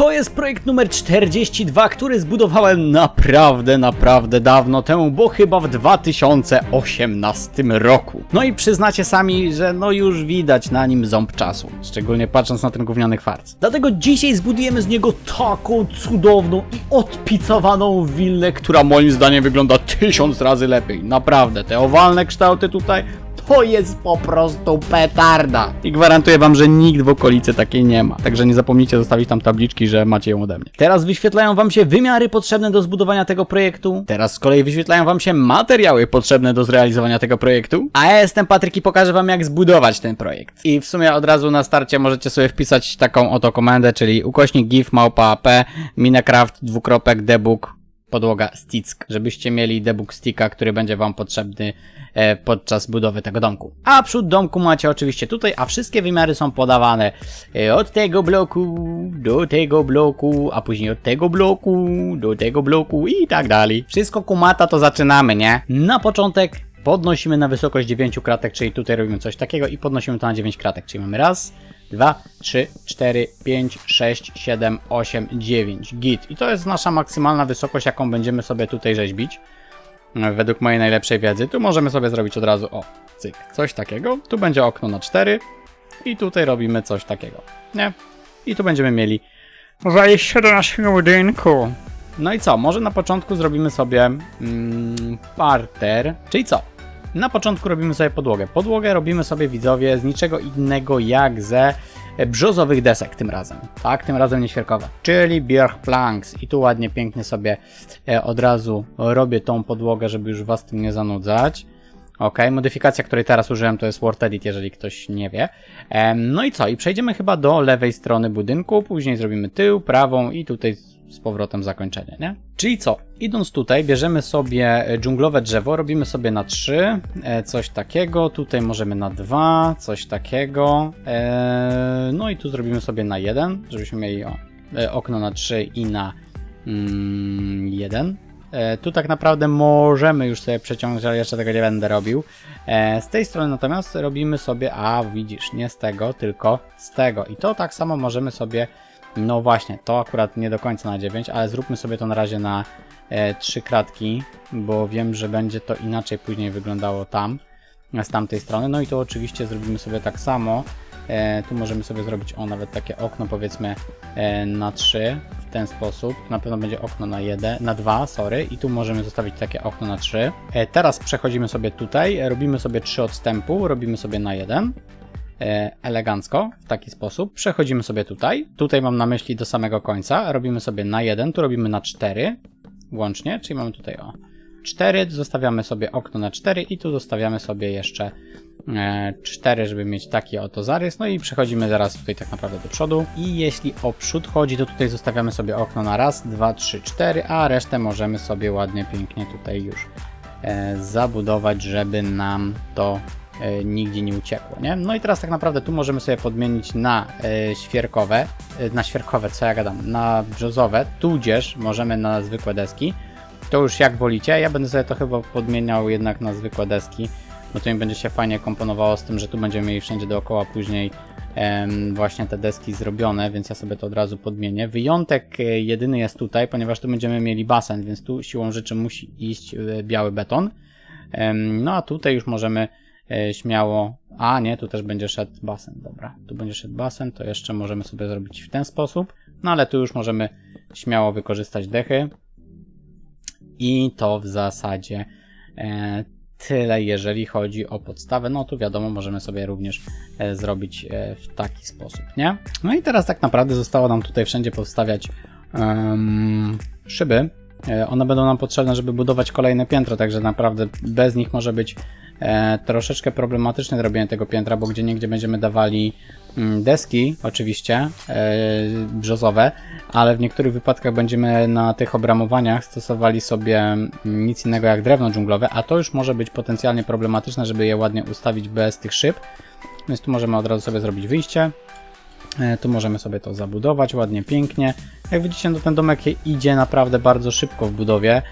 To jest projekt numer 42, który zbudowałem naprawdę dawno temu, bo chyba w 2018 roku. No i przyznacie sami, że no już widać na nim ząb czasu, szczególnie patrząc na ten gówniany kwarc. Dlatego dzisiaj zbudujemy z niego taką cudowną i odpicowaną willę, która moim zdaniem wygląda 1000 razy lepiej. Naprawdę, te owalne kształty tutaj to jest po prostu petarda. I gwarantuję wam, że nikt w okolicy takiej nie ma. Także nie zapomnijcie zostawić tam tabliczki, że macie ją ode mnie. Teraz wyświetlają wam się wymiary potrzebne do zbudowania tego projektu. Teraz z kolei wyświetlają wam się materiały potrzebne do zrealizowania tego projektu. A ja jestem Patryk i pokażę wam, jak zbudować ten projekt. I w sumie od razu na starcie możecie sobie wpisać taką oto komendę, czyli /gif /p minecraft debug podłoga stick, żebyście mieli debug sticka, który będzie wam potrzebny podczas budowy tego domku. A przód domku macie oczywiście tutaj, a wszystkie wymiary są podawane od tego bloku do tego bloku, a później od tego bloku do tego bloku i tak dalej. Wszystko kumata, to zaczynamy, nie? Na początek podnosimy na wysokość 9 kratek, czyli tutaj robimy coś takiego i podnosimy to na 9 kratek, czyli mamy raz, 2, 3, 4, 5, 6, 7, 8, 9. Git. I to jest nasza maksymalna wysokość, jaką będziemy sobie tutaj rzeźbić. Według mojej najlepszej wiedzy. Tu możemy sobie zrobić od razu, o, cyk, coś takiego. Tu będzie okno na 4 i tutaj robimy coś takiego, nie? I tu będziemy mieli wejście do naszego budynku. No i co? Może na początku zrobimy sobie parter, czyli co? Na początku robimy sobie podłogę. Podłogę robimy sobie, widzowie, z niczego innego jak ze brzozowych desek tym razem. Tak, tym razem nie świerkowe. Czyli Björk Planks. I tu ładnie, pięknie sobie od razu robię tą podłogę, żeby już was tym nie zanudzać. Ok, modyfikacja, której teraz użyłem, to jest Word Edit, jeżeli ktoś nie wie. No i co? I przejdziemy chyba do lewej strony budynku, później zrobimy tył, prawą i tutaj z powrotem zakończenie, nie? Czyli co? Idąc tutaj, bierzemy sobie dżunglowe drzewo, robimy sobie na 3, coś takiego, tutaj możemy na 2, coś takiego, no i tu zrobimy sobie na 1, żebyśmy mieli okno na 3 i na 1. Tu tak naprawdę możemy już sobie przeciągnąć, ale jeszcze tego nie będę robił. Z tej strony natomiast robimy sobie, a widzisz, nie z tego, tylko z tego. I to tak samo możemy sobie, no właśnie, to akurat nie do końca na 9, ale zróbmy sobie to na razie na 3 kratki, bo wiem, że będzie to inaczej później wyglądało tam, z tamtej strony. No i to oczywiście zrobimy sobie tak samo. Tu możemy sobie zrobić, o, nawet takie okno, powiedzmy, na 3 w ten sposób. Na pewno będzie okno na 2, sorry, i tu możemy zostawić takie okno na 3. Teraz przechodzimy sobie tutaj, robimy sobie 3 odstępu, robimy sobie na 1. Elegancko, w taki sposób. Przechodzimy sobie tutaj. Tutaj mam na myśli do samego końca. Robimy sobie na 1, tu robimy na 4 łącznie, czyli mamy tutaj, o, 4, zostawiamy sobie okno na 4 i tu zostawiamy sobie jeszcze 4, żeby mieć taki oto zarys. No i przechodzimy zaraz tutaj tak naprawdę do przodu. I jeśli o przód chodzi, to tutaj zostawiamy sobie okno na raz, 2, 3, 4, a resztę możemy sobie ładnie, pięknie tutaj już zabudować, żeby nam to nigdzie nie uciekło, nie? No i teraz tak naprawdę tu możemy sobie podmienić na świerkowe, co ja gadam, na brzozowe, tudzież możemy na zwykłe deski. To już jak wolicie, ja będę sobie to chyba podmieniał jednak na zwykłe deski, bo to mi będzie się fajnie komponowało z tym, że tu będziemy mieli wszędzie dookoła później właśnie te deski zrobione, więc ja sobie to od razu podmienię. Wyjątek jedyny jest tutaj, ponieważ tu będziemy mieli basen, więc tu siłą rzeczy musi iść biały beton. No a tutaj już możemy śmiało, a nie, tu też będzie szedł basen, dobra, tu będzie szedł basen, to jeszcze możemy sobie zrobić w ten sposób, no ale tu już możemy śmiało wykorzystać dechy i to w zasadzie tyle, jeżeli chodzi o podstawę. No tu wiadomo, możemy sobie również zrobić w taki sposób, nie? No i teraz tak naprawdę zostało nam tutaj wszędzie powstawiać szyby. One będą nam potrzebne, żeby budować kolejne piętro, także naprawdę bez nich może być troszeczkę problematyczne zrobienie tego piętra, bo gdzieniegdzie będziemy dawali deski, oczywiście, brzozowe, ale w niektórych wypadkach będziemy na tych obramowaniach stosowali sobie nic innego jak drewno dżunglowe, a to już może być potencjalnie problematyczne, żeby je ładnie ustawić bez tych szyb, więc tu możemy od razu sobie zrobić wyjście. Tu możemy sobie to zabudować ładnie, pięknie. Jak widzicie, no ten domek idzie naprawdę bardzo szybko w budowie.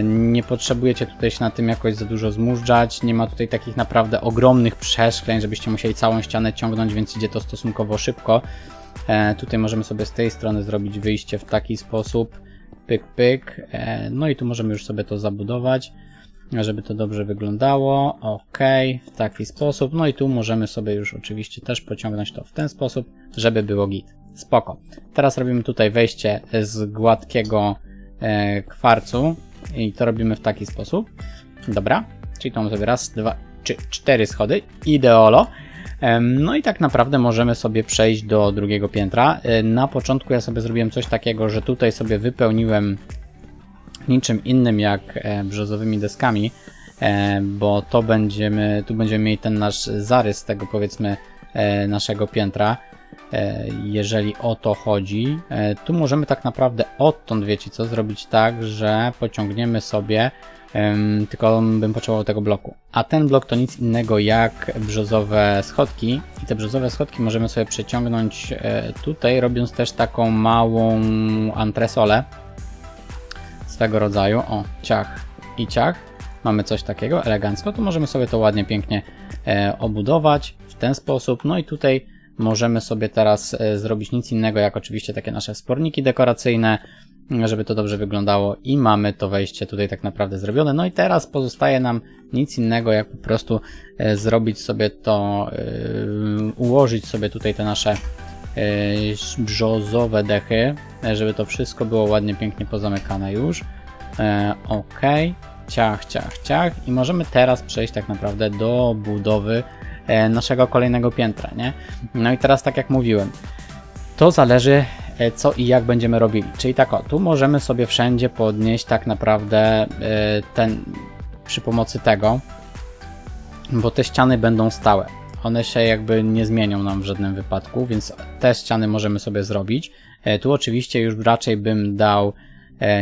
Nie potrzebujecie tutaj się na tym jakoś za dużo zmużdżać. Nie ma tutaj takich naprawdę ogromnych przeszkleń, żebyście musieli całą ścianę ciągnąć, więc idzie to stosunkowo szybko. Tutaj możemy sobie z tej strony zrobić wyjście w taki sposób. Pyk, pyk. No i tu możemy już sobie to zabudować, żeby to dobrze wyglądało. Ok, w taki sposób. No i tu możemy sobie już oczywiście też pociągnąć to w ten sposób, żeby było git. Spoko. Teraz robimy tutaj wejście z gładkiego kwarcu i to robimy w taki sposób. Dobra, czyli to mamy sobie raz, dwa, trzy, 4 schody. Ideolo. No i tak naprawdę możemy sobie przejść do drugiego piętra. Na początku ja sobie zrobiłem coś takiego, że tutaj sobie wypełniłem niczym innym jak brzozowymi deskami, bo to tu będziemy mieli ten nasz zarys tego, powiedzmy, naszego piętra, jeżeli o to chodzi. Tu możemy tak naprawdę odtąd, wiecie co, zrobić tak, że pociągniemy sobie, tylko bym potrzebował tego bloku. A ten blok to nic innego jak brzozowe schodki i te brzozowe schodki możemy sobie przeciągnąć tutaj, robiąc też taką małą antresolę swego rodzaju. O, ciach i ciach. Mamy coś takiego elegancko. Tu możemy sobie to ładnie, pięknie obudować w ten sposób. No i tutaj możemy sobie teraz zrobić nic innego jak oczywiście takie nasze wsporniki dekoracyjne, żeby to dobrze wyglądało i mamy to wejście tutaj tak naprawdę zrobione. No i teraz pozostaje nam nic innego jak po prostu zrobić sobie to, ułożyć sobie tutaj te nasze brzozowe dechy, żeby to wszystko było ładnie, pięknie pozamykane już. Ok, ciach, ciach, ciach i możemy teraz przejść tak naprawdę do budowy naszego kolejnego piętra, nie? No i teraz tak jak mówiłem, to zależy co i jak będziemy robili. Czyli tak o, tu możemy sobie wszędzie podnieść tak naprawdę przy pomocy tego, bo te ściany będą stałe. One się jakby nie zmienią nam w żadnym wypadku, więc te ściany możemy sobie zrobić. Tu oczywiście już raczej bym dał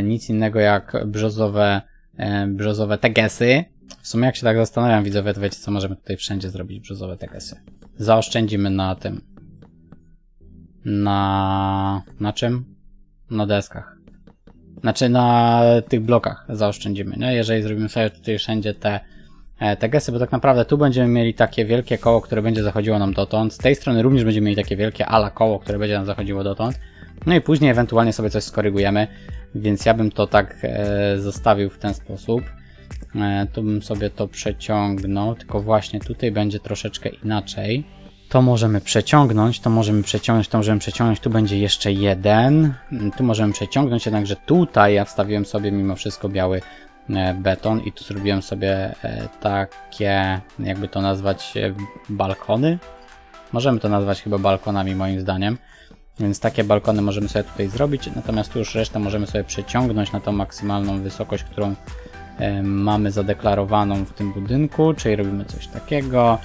nic innego jak brzozowe tegesy. W sumie jak się tak zastanawiam, widzowie, to wiecie co, możemy tutaj wszędzie zrobić brzozowe tegesy. Zaoszczędzimy na tym. Na czym? Na deskach. Znaczy na tych blokach zaoszczędzimy, nie? Jeżeli zrobimy sobie tutaj wszędzie te gesy, bo tak naprawdę tu będziemy mieli takie wielkie koło, które będzie zachodziło nam dotąd. Z tej strony również będziemy mieli takie wielkie ala koło, które będzie nam zachodziło dotąd. No i później ewentualnie sobie coś skorygujemy, więc ja bym to tak zostawił w ten sposób. Tu bym sobie to przeciągnął, tylko właśnie tutaj będzie troszeczkę inaczej. To możemy przeciągnąć, to możemy przeciągnąć, tu będzie jeszcze jeden. Tu możemy przeciągnąć, jednakże tutaj ja wstawiłem sobie mimo wszystko biały beton i tu zrobiłem sobie takie, jakby to nazwać, balkony. Możemy to nazwać chyba balkonami moim zdaniem. Więc takie balkony możemy sobie tutaj zrobić, natomiast tu już resztę możemy sobie przeciągnąć na tą maksymalną wysokość, którą mamy zadeklarowaną w tym budynku, czyli robimy coś takiego.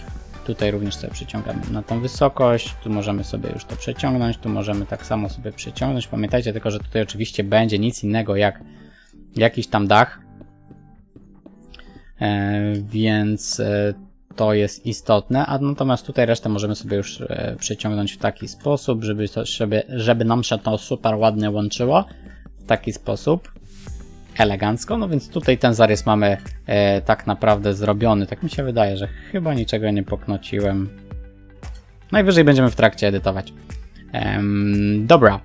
Tutaj również sobie przeciągamy na tą wysokość, tu możemy sobie już to przeciągnąć, tu możemy tak samo sobie przeciągnąć. Pamiętajcie tylko, że tutaj oczywiście będzie nic innego jak jakiś tam dach, więc to jest istotne, a natomiast tutaj resztę możemy sobie już przeciągnąć w taki sposób, żeby nam się to super ładnie łączyło, w taki sposób, elegancko. No więc tutaj ten zarys mamy tak naprawdę zrobiony, tak mi się wydaje, że chyba niczego nie poknociłem. Najwyżej będziemy w trakcie edytować. Dobra.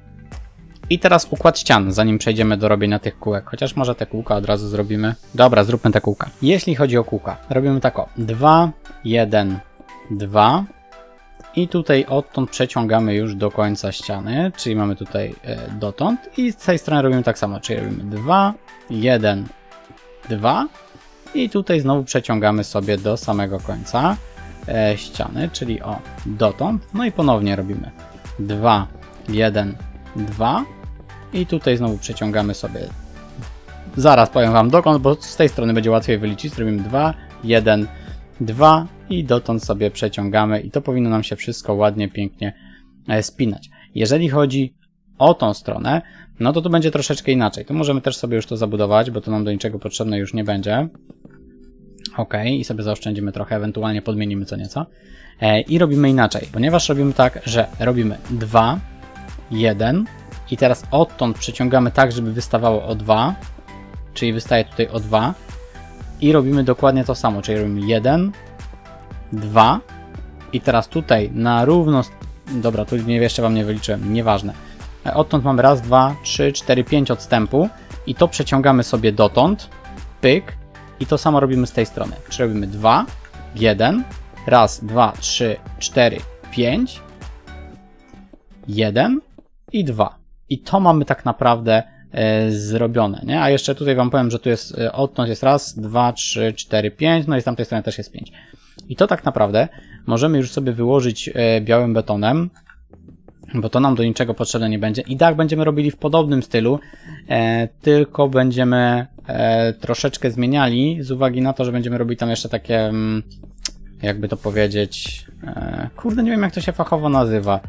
I teraz układ ścian, zanim przejdziemy do robienia tych kółek. Chociaż może te kółka od razu zrobimy. Dobra, zróbmy te kółka. Jeśli chodzi o kółka, robimy tak o 2, 1, 2 i tutaj odtąd przeciągamy już do końca ściany, czyli mamy tutaj dotąd i z tej strony robimy tak samo, czyli robimy 2, 1, 2 i tutaj znowu przeciągamy sobie do samego końca ściany, czyli o dotąd, no i ponownie robimy 2, 1, 2 i tutaj znowu przeciągamy sobie, zaraz powiem wam dokąd, bo z tej strony będzie łatwiej wyliczyć, robimy 2, 1, 2 i dotąd sobie przeciągamy i to powinno nam się wszystko ładnie, pięknie spinać. Jeżeli chodzi o tą stronę, no to tu będzie troszeczkę inaczej. Tu możemy też sobie już to zabudować, bo to nam do niczego potrzebne już nie będzie. Ok, i sobie zaoszczędzimy trochę, ewentualnie podmienimy co nieco. I robimy inaczej, ponieważ robimy tak, że robimy 2, 1 i teraz odtąd przeciągamy tak, żeby wystawało o 2, czyli wystaje tutaj o 2 i robimy dokładnie to samo, czyli robimy 1, 2 i teraz tutaj na równo Dobra, tu jeszcze wam nie wyliczyłem, nieważne. Odtąd mamy raz, 2, 3, 4, 5 odstępu i to przeciągamy sobie dotąd, pyk, i to samo robimy z tej strony. Czyli robimy 2, 1, raz, 2, 3, 4, 5, 1 i 2. I to mamy tak naprawdę zrobione, nie? A jeszcze tutaj wam powiem, że tu jest odtąd jest raz, 2, 3, 4, 5, no i z tamtej strony też jest 5. I to tak naprawdę możemy już sobie wyłożyć białym betonem, bo to nam do niczego potrzebne nie będzie. I dach będziemy robili w podobnym stylu, tylko będziemy troszeczkę zmieniali z uwagi na to, że będziemy robić tam jeszcze takie, jakby to powiedzieć, kurde, nie wiem jak to się fachowo nazywa.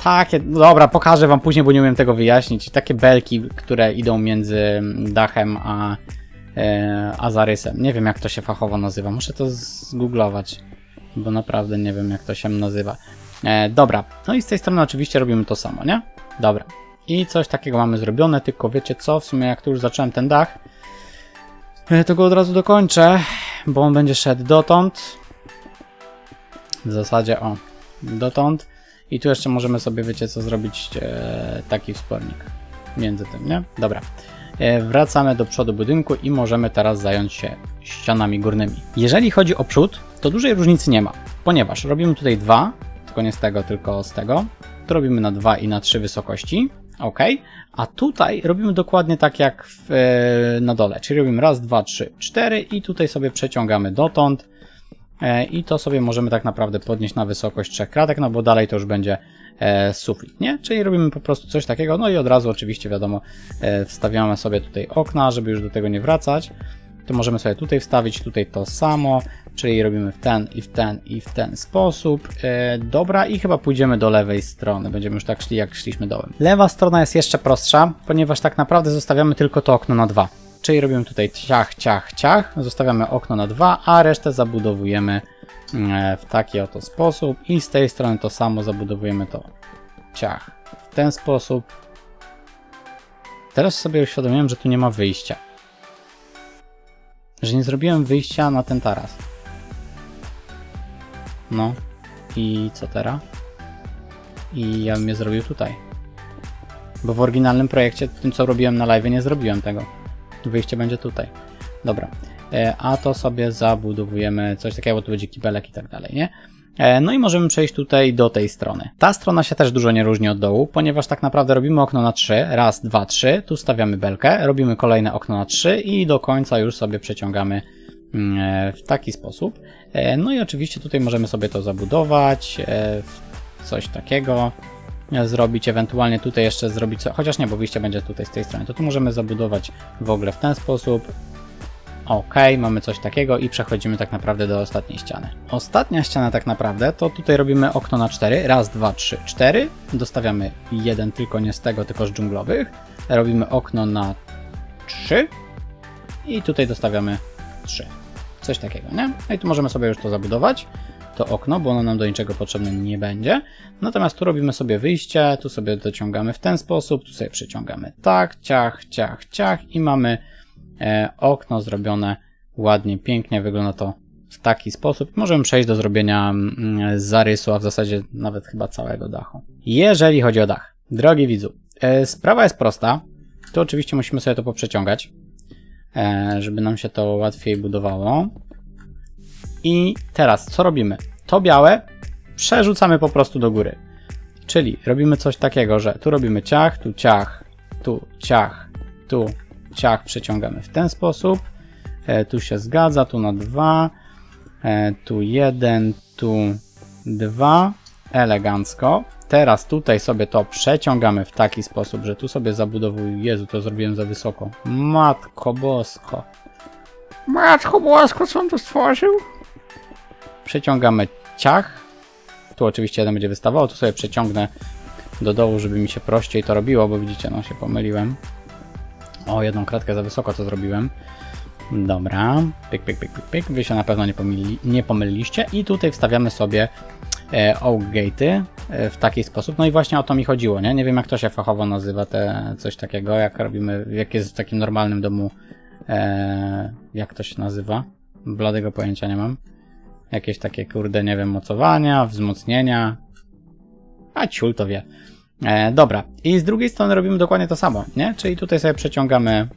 Takie, dobra, pokażę wam później, bo nie umiem tego wyjaśnić. Takie belki, które idą między dachem a zarysem. Nie wiem jak to się fachowo nazywa, muszę to zgooglować, bo naprawdę nie wiem jak to się nazywa. Dobra, no i z tej strony oczywiście robimy to samo, nie? Dobra. I coś takiego mamy zrobione, tylko wiecie co, w sumie jak tu już zacząłem ten dach, to go od razu dokończę, bo on będzie szedł dotąd. W zasadzie, o, dotąd. I tu jeszcze możemy sobie, wiecie co, zrobić taki wspornik między tym, nie? Dobra. Wracamy do przodu budynku i możemy teraz zająć się ścianami górnymi. Jeżeli chodzi o przód, to dużej różnicy nie ma, ponieważ robimy tutaj 2, tylko nie z tego, tylko z tego. Tu robimy na 2 i na 3 wysokości, ok. A tutaj robimy dokładnie tak jak na dole, czyli robimy raz, 2, 3, 4 i tutaj sobie przeciągamy dotąd. I to sobie możemy tak naprawdę podnieść na wysokość 3 kratek, no bo dalej to już będzie sufit, nie? Czyli robimy po prostu coś takiego, no i od razu oczywiście wiadomo wstawiamy sobie tutaj okna, żeby już do tego nie wracać. To możemy sobie tutaj wstawić, tutaj to samo, czyli robimy w ten i w ten i w ten sposób. Dobra, i chyba pójdziemy do lewej strony, będziemy już tak szli jak szliśmy dołem. Lewa strona jest jeszcze prostsza, ponieważ tak naprawdę zostawiamy tylko to okno na 2. Czyli robimy tutaj ciach, ciach, ciach, zostawiamy okno na 2, a resztę zabudowujemy w taki oto sposób i z tej strony to samo zabudowujemy to ciach w ten sposób. Teraz sobie uświadomiłem, że tu nie ma wyjścia. Że nie zrobiłem wyjścia na ten taras. No i co teraz? I ja bym je zrobił tutaj. Bo w oryginalnym projekcie, tym co robiłem na live, nie zrobiłem tego. Wyjście będzie tutaj. Dobra. A to sobie zabudowujemy coś takiego, bo tu będzie kibelek i tak dalej, nie? No i możemy przejść tutaj do tej strony. Ta strona się też dużo nie różni od dołu, ponieważ tak naprawdę robimy okno na 3. Raz, 2, 3. Tu stawiamy belkę. Robimy kolejne okno na 3 i do końca już sobie przeciągamy w taki sposób. No i oczywiście tutaj możemy sobie to zabudować. Coś takiego. Zrobić, ewentualnie tutaj jeszcze zrobić, chociaż nie, bo wyjście będzie tutaj z tej strony, to tu możemy zabudować w ogóle w ten sposób. Ok, mamy coś takiego i przechodzimy tak naprawdę do ostatniej ściany. Ostatnia ściana tak naprawdę to tutaj robimy okno na 4, raz, 2, 3, 4, dostawiamy jeden, tylko nie z tego, tylko z dżunglowych, robimy okno na 3 i tutaj dostawiamy 3. Coś takiego, nie? No i tu możemy sobie już to zabudować. To okno, bo ono nam do niczego potrzebne nie będzie. Natomiast tu robimy sobie wyjście, tu sobie dociągamy w ten sposób, tu sobie przeciągamy tak, ciach, ciach, ciach i mamy okno zrobione ładnie, pięknie, wygląda to w taki sposób. Możemy przejść do zrobienia zarysu, a w zasadzie nawet chyba całego dachu. Jeżeli chodzi o dach, drogi widzu, sprawa jest prosta. Tu oczywiście musimy sobie to poprzeciągać, żeby nam się to łatwiej budowało. I teraz co robimy? To białe przerzucamy po prostu do góry. Czyli robimy coś takiego, że tu robimy ciach, tu ciach, tu ciach, tu ciach, przeciągamy w ten sposób. Tu się zgadza, tu na 2, tu 1, tu 2, elegancko. Teraz tutaj sobie to przeciągamy w taki sposób, że tu sobie zabudowuję. Jezu, to zrobiłem za wysoko. Matko bosko. Matko bosko, co on tu stworzył? Przeciągamy ciach. Tu oczywiście jeden będzie wystawał. Tu sobie przeciągnę do dołu, żeby mi się prościej to robiło, bo widzicie, no się pomyliłem. O, jedną kratkę za wysoko to zrobiłem. Dobra. Pyk, pyk, pyk, pyk, pyk. Wy się na pewno nie pomyliliście. I tutaj wstawiamy sobie oak gate'y w taki sposób. No i właśnie o to mi chodziło, nie? Nie wiem jak to się fachowo nazywa, coś takiego, jak robimy, jak jest w takim normalnym domu, jak to się nazywa? Bladego pojęcia nie mam. Jakieś takie, kurde, nie wiem, mocowania, wzmocnienia, A ciul to wie. Dobra, i z drugiej strony robimy dokładnie to samo, nie? Czyli tutaj sobie przeciągamy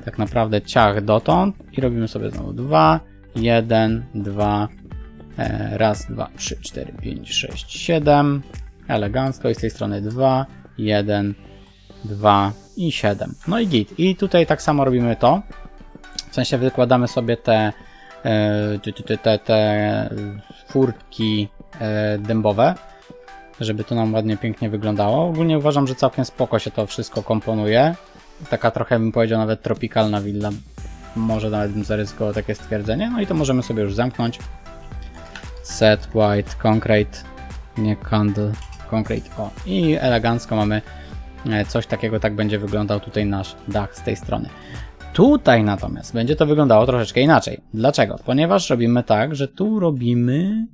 tak naprawdę ciach dotąd i robimy sobie znowu 2, 1, 2, raz, 2, 3, 4, 5, 6, 7, elegancko i z tej strony 2, 1, 2 i 7. No i git. I tutaj tak samo robimy to, w sensie wykładamy sobie te furtki dębowe, żeby to nam ładnie, pięknie wyglądało. Ogólnie uważam, że całkiem spoko się to wszystko komponuje. Taka trochę, bym powiedział, nawet tropikalna willa. Może nawet bym zaryzykował takie stwierdzenie. No i to możemy sobie już zamknąć. Set white concrete, nie candle, concrete. O, i elegancko mamy coś takiego, tak będzie wyglądał tutaj nasz dach z tej strony. Tutaj natomiast będzie to wyglądało troszeczkę inaczej. Dlaczego? Ponieważ robimy tak, że tu robimy,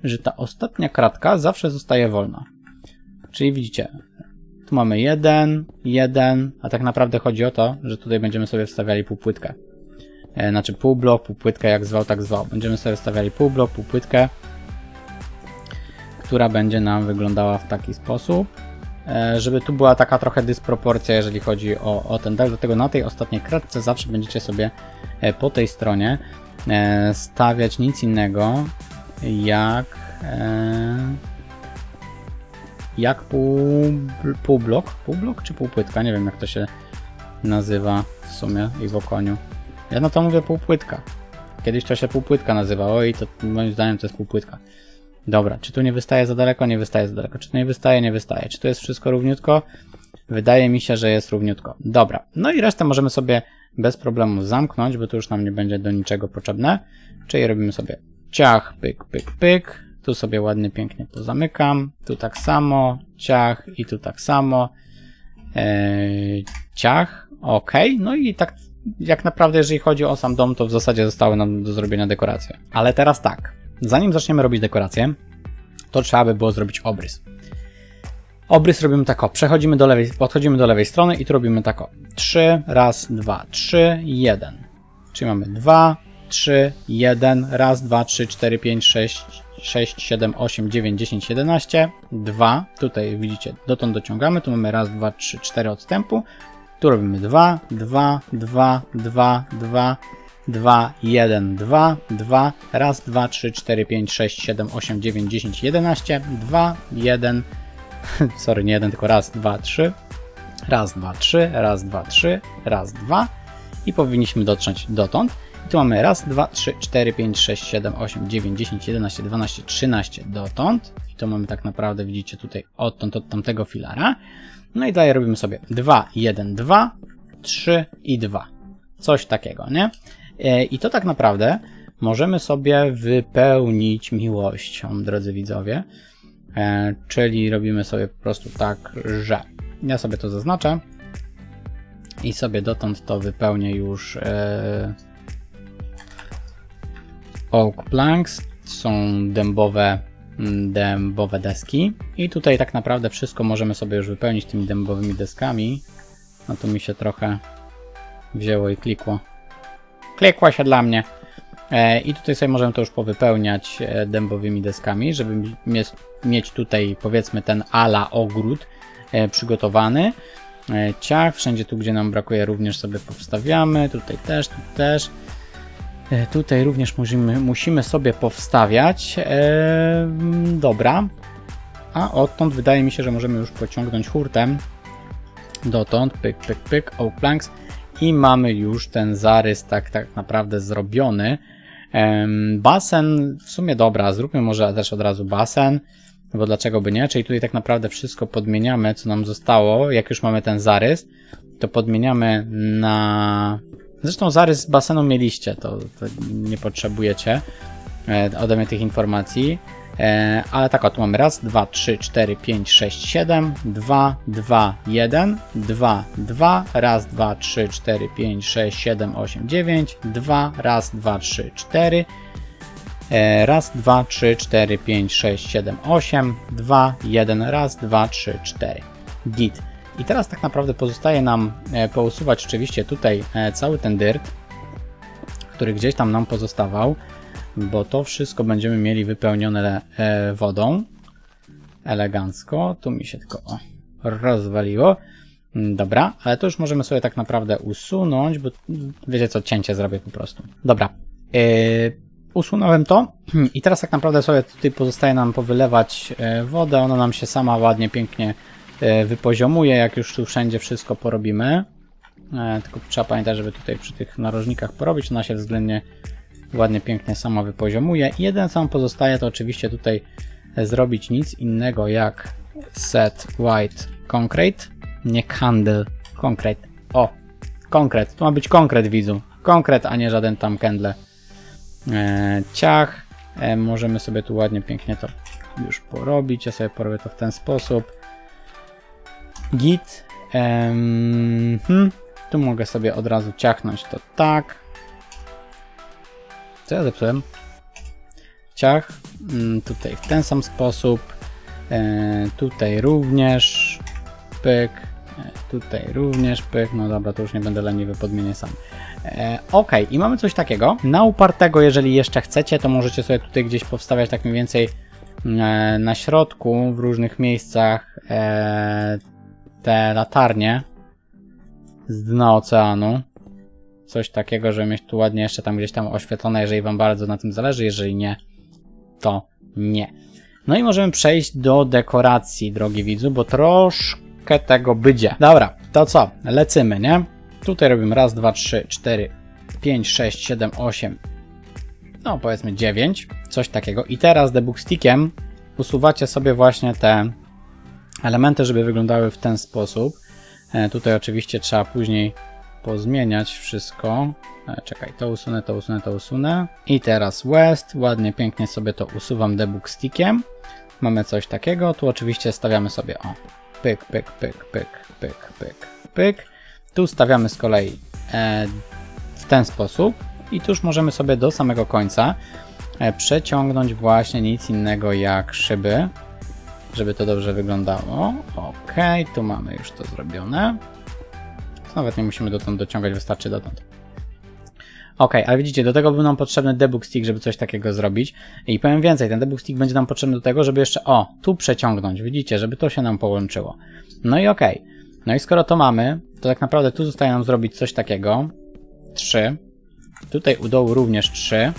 że ta ostatnia kratka zawsze zostaje wolna. Czyli widzicie, tu mamy 1, 1, a tak naprawdę chodzi o to, że tutaj będziemy sobie wstawiali półpłytkę. Znaczy półblok, półpłytkę, jak zwał, tak zwał. Będziemy sobie wstawiali półblok, półpłytkę, która będzie nam wyglądała w taki sposób, żeby tu była taka trochę dysproporcja, jeżeli chodzi o ten dach. Dlatego na tej ostatniej kratce zawsze będziecie sobie po tej stronie stawiać nic innego jak półblok czy półpłytka, nie wiem jak to się nazywa w sumie i w okoniu. Ja na to mówię półpłytka. Kiedyś to się półpłytka nazywało i to moim zdaniem to jest półpłytka. Dobra, czy tu nie wystaje za daleko? Nie wystaje za daleko. Czy tu nie wystaje? Nie wystaje. Czy tu jest wszystko równiutko? Wydaje mi się, że jest równiutko. Dobra, no i resztę możemy sobie bez problemu zamknąć, bo to już nam nie będzie do niczego potrzebne. Czyli robimy sobie ciach, pyk, pyk, pyk. Tu sobie ładnie, pięknie pozamykam. Tu tak samo, ciach i tu tak samo. Ciach, ok. No i tak jak naprawdę, jeżeli chodzi o sam dom, to w zasadzie zostały nam do zrobienia dekoracje. Ale teraz tak, zanim zaczniemy robić dekorację, to trzeba by było zrobić obrys. Obrys robimy tak o, podchodzimy do lewej strony i tu robimy tak o. 3, raz, 2, 3, 1. Czyli mamy 2, 3, 1, raz, 2, 3, 4, 5, 6, 7, 8, 9, 10, 11, 2. Tutaj widzicie, dotąd dociągamy, tu mamy raz, 2, 3, 4 odstępu. Tu robimy 2, 2, 2, 2, 2, 2, 1, 2, 2, raz, 2, 3, 4, 5, 6, 7, 8, 9, 10, 11, 2, 1, sorry, nie 1, tylko raz, 2, 3, raz, 2, 3, raz, 2, 3, raz, 2 i powinniśmy dotrzeć dotąd. I tu mamy raz, 2, 3, 4, 5, 6, 7, 8, 9, 10, 11, 12, 13 dotąd. I to mamy tak naprawdę, widzicie tutaj odtąd, od tamtego filara. No i dalej robimy sobie 2, 1, 2, 3 i 2. Coś takiego, nie? I to tak naprawdę możemy sobie wypełnić miłością, drodzy widzowie. Czyli robimy sobie po prostu tak, że ja sobie to zaznaczę i sobie dotąd to wypełnię już oak planks, są dębowe deski i tutaj tak naprawdę wszystko możemy sobie już wypełnić tymi dębowymi deskami. No tu mi się trochę wzięło i klikło. Klikło się dla mnie. I tutaj sobie możemy to już powypełniać dębowymi deskami, żeby mieć tutaj powiedzmy ten ala ogród przygotowany. Ciach, wszędzie tu gdzie nam brakuje również sobie powstawiamy, tutaj też, tu też. Tutaj również musimy sobie powstawiać. Dobra. A odtąd wydaje mi się, że możemy już pociągnąć hurtem. Dotąd, pyk, pyk, pyk, oak planks. I mamy już ten zarys tak naprawdę zrobiony. Basen, w sumie dobra, zróbmy może też od razu basen, bo dlaczego by nie? Czyli tutaj tak naprawdę wszystko podmieniamy, co nam zostało. Jak już mamy ten zarys, to podmieniamy na... Zresztą zarys basenu mieliście, to nie potrzebujecie ode mnie tych informacji. Ale tak, o, tu mamy raz, 2, 3, 4, 5, 6, 7, 2, 2, 1, 2, 2, raz, 2, 3, 4, 5, 6, 7, 8, 9, 2, raz, 2, 3, 4, raz, 2, 3, 4, 5, 6, 7, 8, 2, 1, raz, 2, 3, 4. Git. I teraz tak naprawdę pozostaje nam pousuwać oczywiście tutaj cały ten dyrt, który gdzieś tam nam pozostawał. bo to wszystko będziemy mieli wypełnione wodą. Elegancko. Tu mi się tylko rozwaliło. Dobra, ale to już możemy sobie tak naprawdę usunąć, bo wiecie co, cięcie zrobię po prostu. Dobra, usunąłem to i teraz tak naprawdę sobie tutaj pozostaje nam powylewać wodę. Ona nam się sama ładnie, pięknie wypoziomuje, jak już tu wszędzie wszystko porobimy. Tylko trzeba pamiętać, żeby tutaj przy tych narożnikach porobić. Ona się względnie ładnie, pięknie sama wypoziomuje. I jeden sam pozostaje to oczywiście tutaj zrobić nic innego jak set white concrete. Nie candle, concrete. O, konkret. Tu ma być konkret, widzu. Konkret, a nie żaden tam candle. Ciach. Możemy sobie tu ładnie, pięknie to już porobić. Ja sobie porobię to w ten sposób. Git. Tu mogę sobie od razu ciachnąć to tak. Co ja zepsułem? Ciach. Tutaj w ten sam sposób. Tutaj również. Pyk. Tutaj również pyk. No dobra, to już nie będę leniwy, podmienię sam. Ok, i mamy coś takiego. Na upartego, jeżeli jeszcze chcecie, to możecie sobie tutaj gdzieś powstawiać tak mniej więcej na środku, w różnych miejscach te latarnie z dna oceanu. Coś takiego, żeby mieć tu ładnie jeszcze tam gdzieś tam oświetlone, jeżeli wam bardzo na tym zależy. Jeżeli nie, to nie. No i możemy przejść do dekoracji, drogi widzu, bo troszkę tego będzie. Dobra, to co? Lecimy, nie? Tutaj robimy raz, dwa, trzy, 4, 5, 6, 7, 8, no powiedzmy 9, coś takiego. I teraz debug stickiem usuwacie sobie właśnie te elementy, żeby wyglądały w ten sposób. Tutaj oczywiście trzeba później pozmieniać wszystko. Czekaj, to usunę, to usunę, to usunę. I teraz west, ładnie, pięknie sobie to usuwam debug stickiem. Mamy coś takiego, tu oczywiście stawiamy sobie pyk, pyk, pyk, pyk, pyk, pyk, pyk. Tu stawiamy z kolei w ten sposób i tu już możemy sobie do samego końca przeciągnąć właśnie nic innego jak szyby, żeby to dobrze wyglądało. Ok, tu mamy już to zrobione. Nawet nie musimy dotąd dociągać, wystarczy dotąd. Ok, ale widzicie, do tego był nam potrzebny debug stick, żeby coś takiego zrobić. I powiem więcej, ten debug stick będzie nam potrzebny do tego, żeby jeszcze, tu przeciągnąć, widzicie, żeby to się nam połączyło. No i ok. No i skoro to mamy, to tak naprawdę tu zostaje nam zrobić coś takiego. 3. Tutaj u dołu również 3.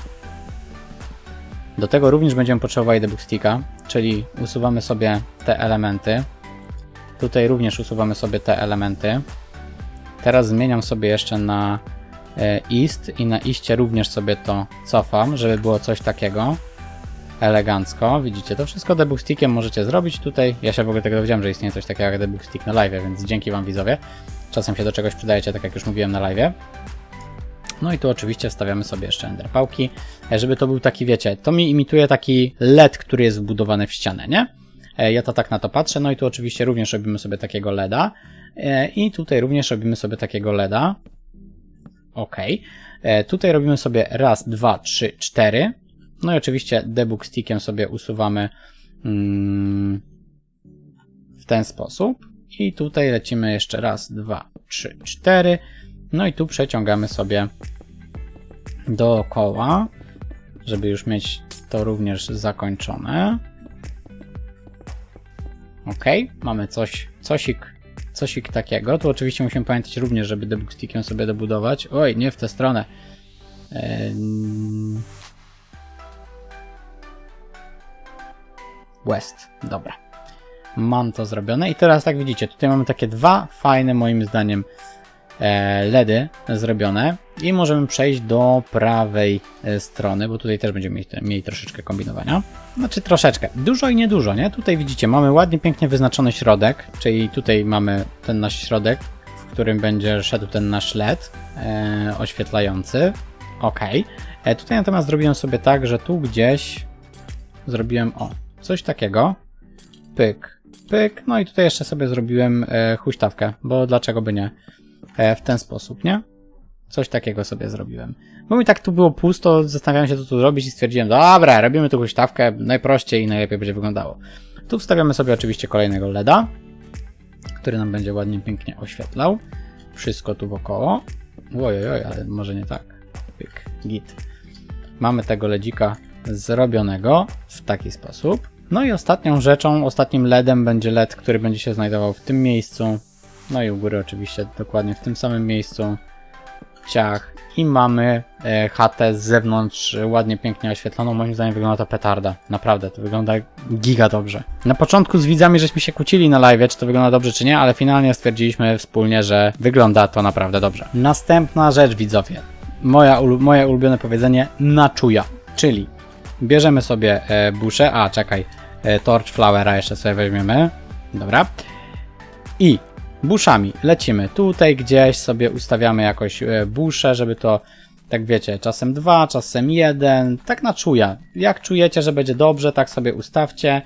Do tego również będziemy potrzebowali debug sticka, czyli usuwamy sobie te elementy. Tutaj również usuwamy sobie te elementy. Teraz zmieniam sobie jeszcze na East i na iście również sobie to cofam, żeby było coś takiego. Elegancko, widzicie, to wszystko debug stickiem możecie zrobić tutaj. Ja się w ogóle tego dowiedziałem, że istnieje coś takiego jak debug stick na live, więc dzięki wam widzowie. Czasem się do czegoś przydajecie, tak jak już mówiłem na live. No i tu oczywiście wstawiamy sobie jeszcze enderpałki, żeby to był taki, wiecie, to mi imituje taki LED, który jest wbudowany w ścianę, nie? Ja to tak na to patrzę, no i tu oczywiście również robimy sobie takiego LEDa i tutaj również robimy sobie takiego LEDa. Ok. Tutaj robimy sobie raz, 2, 3, 4. No i oczywiście debug stickiem sobie usuwamy w ten sposób. I tutaj lecimy jeszcze raz, 2, 3, 4. No i tu przeciągamy sobie dookoła, żeby już mieć to również zakończone. Ok, mamy cosik takiego. Tu oczywiście musimy pamiętać również, żeby debug stickiem sobie dobudować. Oj, nie w tę stronę. West, dobra. Mam to zrobione i teraz tak widzicie, tutaj mamy takie dwa fajne moim zdaniem LEDy zrobione i możemy przejść do prawej strony, bo tutaj też będziemy mieli troszeczkę kombinowania. Znaczy troszeczkę, dużo i niedużo, nie? Tutaj widzicie, mamy ładnie, pięknie wyznaczony środek, czyli tutaj mamy ten nasz środek, w którym będzie szedł ten nasz LED oświetlający. Ok. Tutaj natomiast zrobiłem sobie tak, że tu gdzieś zrobiłem coś takiego. Pyk, pyk. No i tutaj jeszcze sobie zrobiłem huśtawkę, bo dlaczego by nie? W ten sposób, nie? Coś takiego sobie zrobiłem. Bo mi tak tu było pusto, zastanawiałem się, co tu zrobić i stwierdziłem, dobra, robimy tu huśtawkę, najprościej i najlepiej będzie wyglądało. Tu wstawiamy sobie oczywiście kolejnego LEDa, który nam będzie ładnie, pięknie oświetlał. Wszystko tu wokoło. Ojojoj, ale może nie tak. Pyk, git. mamy tego LEDzika zrobionego w taki sposób. No i ostatnią rzeczą, ostatnim LEDem będzie LED, który będzie się znajdował w tym miejscu. No i u góry oczywiście dokładnie w tym samym miejscu. Ciach. I mamy chatę z zewnątrz ładnie, pięknie oświetloną. Moim zdaniem wygląda to petarda. Naprawdę, to wygląda giga dobrze. Na początku z widzami żeśmy się kłócili na live, czy to wygląda dobrze, czy nie, ale finalnie stwierdziliśmy wspólnie, że wygląda to naprawdę dobrze. Następna rzecz, widzowie. Moje ulubione powiedzenie na czuja. Czyli bierzemy sobie buszę. Torch Flowera jeszcze sobie weźmiemy. Dobra. I buszami lecimy tutaj gdzieś, sobie ustawiamy jakoś buszę, żeby to, tak wiecie, czasem 2, czasem 1, tak na czuja. Jak czujecie, że będzie dobrze, tak sobie ustawcie.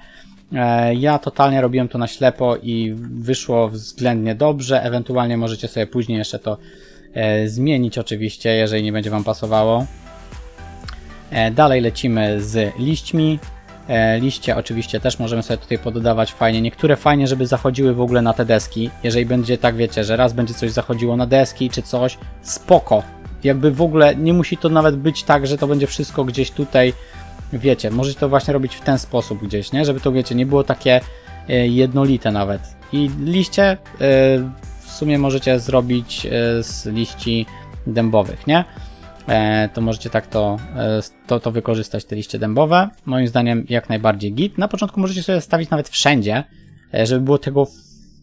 Ja totalnie robiłem to na ślepo i wyszło względnie dobrze. Ewentualnie możecie sobie później jeszcze to zmienić oczywiście, jeżeli nie będzie wam pasowało. Dalej lecimy z liśćmi. Liście oczywiście też możemy sobie tutaj pododawać fajnie. Niektóre fajnie, żeby zachodziły w ogóle na te deski. Jeżeli będzie tak, wiecie, że raz będzie coś zachodziło na deski czy coś, spoko. Jakby w ogóle nie musi to nawet być tak, że to będzie wszystko gdzieś tutaj, wiecie, możecie to właśnie robić w ten sposób gdzieś, nie? Żeby to, wiecie, nie było takie jednolite nawet. I liście w sumie możecie zrobić z liści dębowych, nie? To możecie tak to wykorzystać, te liście dębowe. Moim zdaniem jak najbardziej git. Na początku możecie sobie stawić nawet wszędzie, żeby było tego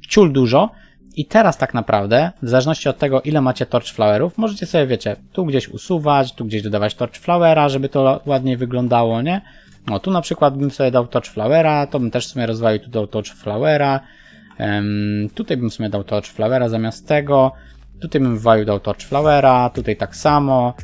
ciul dużo. I teraz tak naprawdę, w zależności od tego, ile macie torch flowerów, możecie sobie, wiecie, tu gdzieś usuwać, tu gdzieś dodawać torch flowera, żeby to ładniej wyglądało, nie? No tu na przykład bym sobie dał torch flowera, to bym też w sumie rozwalił, tu dał torch flowera. Tutaj bym w sumie dał torch flowera zamiast tego. Tutaj bym wywalił, dał torch flowera, tutaj tak samo.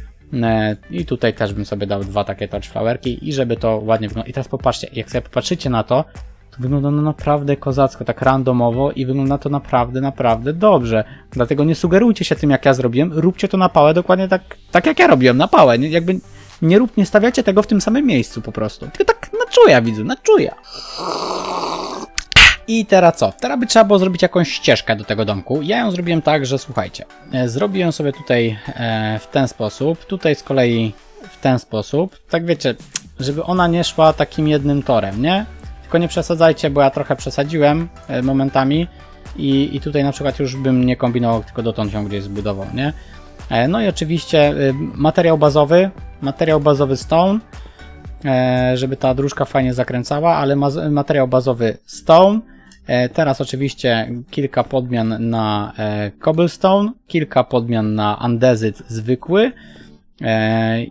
I tutaj też bym sobie dał 2 takie torch flowerki i żeby to ładnie wyglądało. I teraz popatrzcie, jak sobie popatrzycie na to, to wygląda no naprawdę kozacko, tak randomowo i wygląda to naprawdę dobrze. Dlatego nie sugerujcie się tym, jak ja zrobiłem, róbcie to na pałę dokładnie tak jak ja robiłem, na pałę. Jakby nie stawiacie tego w tym samym miejscu po prostu. Tylko tak na czuja, widzu, na czuja. I teraz co? Teraz by trzeba było zrobić jakąś ścieżkę do tego domku. Ja ją zrobiłem tak, że słuchajcie, zrobiłem sobie tutaj w ten sposób, tutaj z kolei w ten sposób, tak wiecie, żeby ona nie szła takim jednym torem, nie? Tylko nie przesadzajcie, bo ja trochę przesadziłem momentami i tutaj na przykład już bym nie kombinował, tylko dotąd ją gdzieś zbudował, nie? No i oczywiście materiał bazowy stone, żeby ta dróżka fajnie zakręcała, ale materiał bazowy stone. Teraz oczywiście kilka podmian na cobblestone, kilka podmian na andezyt zwykły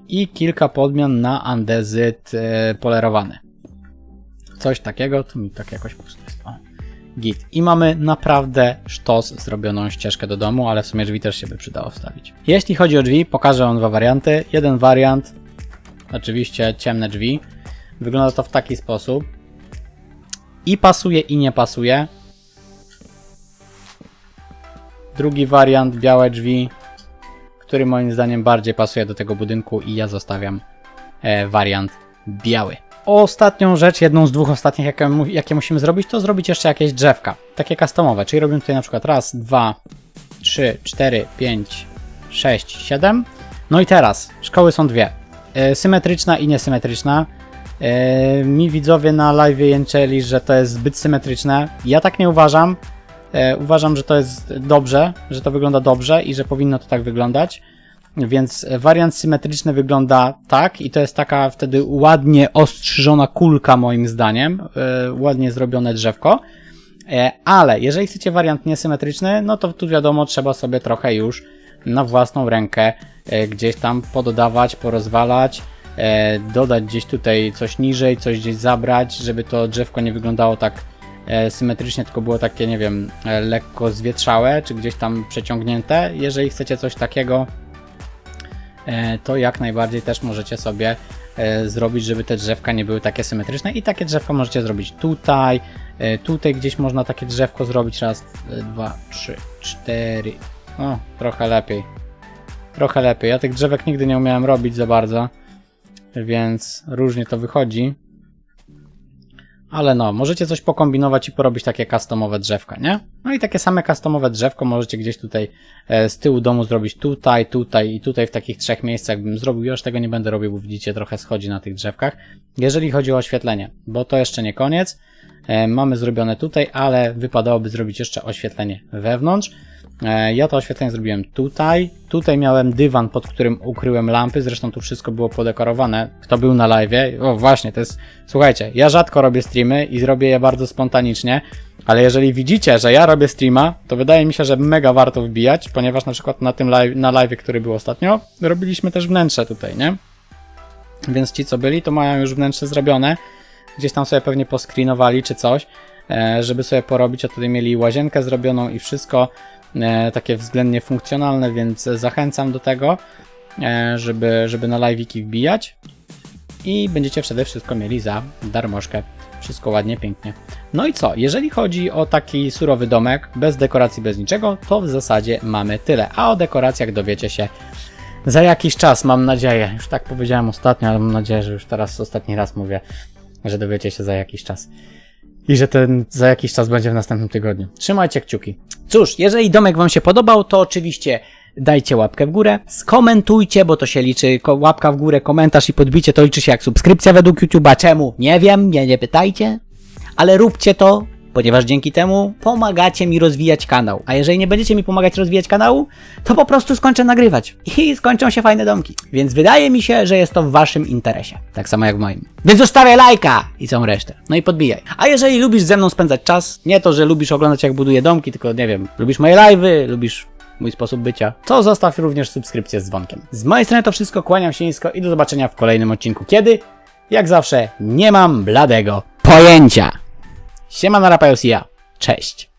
i kilka podmian na andezyt polerowany. Coś takiego, tu mi tak jakoś pusto jest. O, git. I mamy naprawdę sztos zrobioną ścieżkę do domu, ale w sumie drzwi też się by przydało wstawić. Jeśli chodzi o drzwi, pokażę wam 2 warianty. Jeden wariant, oczywiście ciemne drzwi. Wygląda to w taki sposób. I pasuje, i nie pasuje. Drugi wariant, białe drzwi, który moim zdaniem bardziej pasuje do tego budynku i ja zostawiam wariant biały. Ostatnią rzecz, jedną z 2 ostatnich, jakie musimy zrobić, to zrobić jeszcze jakieś drzewka. Takie customowe, czyli robimy tutaj na przykład raz, 2, 3, 4, 5, 6, 7. No i teraz, szkoły są 2. Symetryczna i niesymetryczna. Mi widzowie na live jęczeli, że to jest zbyt symetryczne. Ja tak nie uważam. Uważam, że to jest dobrze, że to wygląda dobrze i że powinno to tak wyglądać. Więc wariant symetryczny wygląda tak i to jest taka wtedy ładnie ostrzyżona kulka moim zdaniem. Ładnie zrobione drzewko. Ale jeżeli chcecie wariant niesymetryczny, no to tu wiadomo, trzeba sobie trochę już na własną rękę gdzieś tam pododawać, porozwalać. Dodać gdzieś tutaj coś niżej, coś gdzieś zabrać, żeby to drzewko nie wyglądało tak symetrycznie, tylko było takie, nie wiem, lekko zwietrzałe, czy gdzieś tam przeciągnięte. Jeżeli chcecie coś takiego, to jak najbardziej też możecie sobie zrobić, żeby te drzewka nie były takie symetryczne i takie drzewko możecie zrobić tutaj, tutaj gdzieś można takie drzewko zrobić, raz, 2, 3, 4, o, trochę lepiej, ja tych drzewek nigdy nie umiałem robić za bardzo, więc różnie to wychodzi, ale no, możecie coś pokombinować i porobić takie customowe drzewka, nie? No i takie same customowe drzewko możecie gdzieś tutaj z tyłu domu zrobić tutaj, tutaj i tutaj w takich 3 miejscach bym zrobił. Już tego nie będę robił, bo widzicie, trochę schodzi na tych drzewkach. Jeżeli chodzi o oświetlenie, bo to jeszcze nie koniec. Mamy zrobione tutaj, ale wypadałoby zrobić jeszcze oświetlenie wewnątrz. Ja to oświetlenie zrobiłem tutaj. Tutaj miałem dywan, pod którym ukryłem lampy. Zresztą tu wszystko było podekorowane. Kto był na live'ie? O właśnie, to jest... Słuchajcie, ja rzadko robię streamy i zrobię je bardzo spontanicznie. Ale jeżeli widzicie, że ja robię streama, to wydaje mi się, że mega warto wbijać, ponieważ na przykład na tym na live'ie, który był ostatnio, robiliśmy też wnętrze tutaj, nie? Więc ci, co byli, to mają już wnętrze zrobione. Gdzieś tam sobie pewnie poscreenowali czy coś, żeby sobie porobić, a tutaj mieli łazienkę zrobioną i wszystko takie względnie funkcjonalne, więc zachęcam do tego, żeby na live'iki wbijać i będziecie przede wszystkim mieli za darmożkę. Wszystko ładnie, pięknie. No i co? Jeżeli chodzi o taki surowy domek, bez dekoracji, bez niczego, to w zasadzie mamy tyle. A o dekoracjach dowiecie się za jakiś czas, mam nadzieję. Już tak powiedziałem ostatnio, ale mam nadzieję, że już teraz ostatni raz mówię, że dowiecie się za jakiś czas. I że ten za jakiś czas będzie w następnym tygodniu. Trzymajcie kciuki. Cóż, jeżeli domek wam się podobał, to oczywiście dajcie łapkę w górę, skomentujcie, bo to się liczy, łapka w górę, komentarz i podbicie, to liczy się jak subskrypcja według YouTube'a. Czemu? Nie wiem, nie pytajcie, ale róbcie to, ponieważ dzięki temu pomagacie mi rozwijać kanał. A jeżeli nie będziecie mi pomagać rozwijać kanału, to po prostu skończę nagrywać i skończą się fajne domki. Więc wydaje mi się, że jest to w waszym interesie, tak samo jak w moim. Więc zostawiaj lajka i całą resztę. No i podbijaj. A jeżeli lubisz ze mną spędzać czas, nie to, że lubisz oglądać jak buduję domki, tylko nie wiem, lubisz moje live'y, lubisz mój sposób bycia, to zostaw również subskrypcję z dzwonkiem. Z mojej strony to wszystko, kłaniam się nisko i do zobaczenia w kolejnym odcinku. Kiedy? Jak zawsze, nie mam bladego pojęcia. Siema na Rapajosia. Cześć.